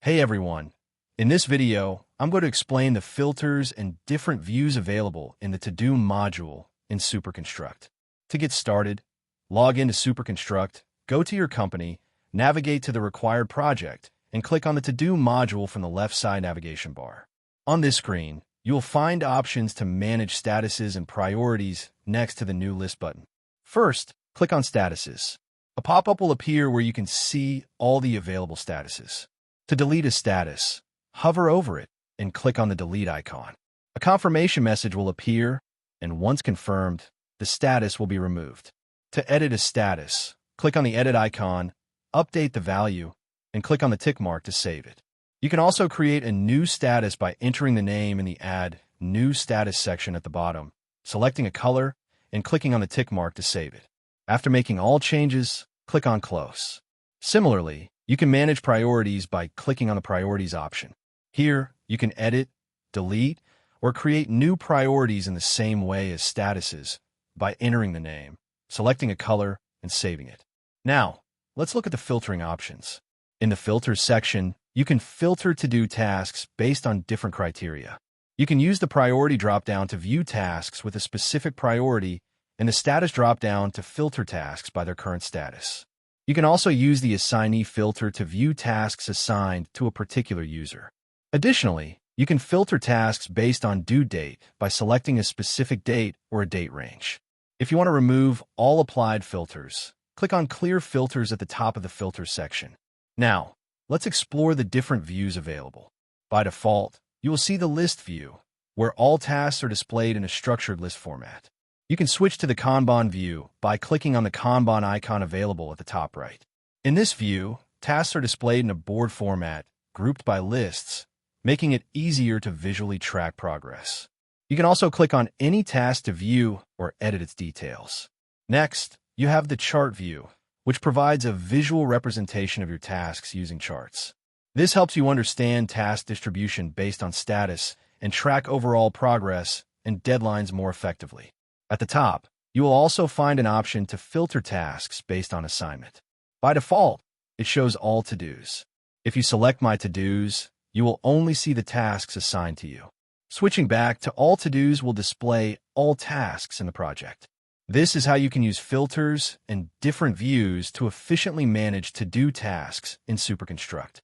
Hey everyone! In this video, I'm going to explain the filters and different views available in the To-Do module in SuperConstruct. To get started, log into SuperConstruct, go to your company, navigate to the required project, and click on the To-Do module from the left side navigation bar. On this screen, you will find options to manage statuses and priorities next to the New List button. First, click on Statuses. A pop-up will appear where you can see all the available statuses. To delete a status, hover over it and click on the delete icon. A confirmation message will appear, and once confirmed, the status will be removed. To edit a status, click on the edit icon, update the value, and click on the tick mark to save it. You can also create a new status by entering the name in the Add New Status section at the bottom, selecting a color, and clicking on the tick mark to save it. After making all changes, click on Close. Similarly, you can manage priorities by clicking on the Priorities option. Here, you can edit, delete, or create new priorities in the same way as statuses by entering the name, selecting a color, and saving it. Now, let's look at the filtering options. In the Filters section, you can filter to-do tasks based on different criteria. You can use the Priority dropdown to view tasks with a specific priority and the Status dropdown to filter tasks by their current status. You can also use the Assignee filter to view tasks assigned to a particular user. Additionally, you can filter tasks based on due date by selecting a specific date or a date range. If you want to remove all applied filters, click on Clear Filters at the top of the Filters section. Now, let's explore the different views available. By default, you will see the List view, where all tasks are displayed in a structured list format. You can switch to the Kanban view by clicking on the Kanban icon available at the top right. In this view, tasks are displayed in a board format, grouped by lists, making it easier to visually track progress. You can also click on any task to view or edit its details. Next, you have the Chart view, which provides a visual representation of your tasks using charts. This helps you understand task distribution based on status and track overall progress and deadlines more effectively. At the top, you will also find an option to filter tasks based on assignment. By default, it shows all to-dos. If you select My To-Dos, you will only see the tasks assigned to you. Switching back to All To-Dos will display all tasks in the project. This is how you can use filters and different views to efficiently manage to-do tasks in SuperConstruct.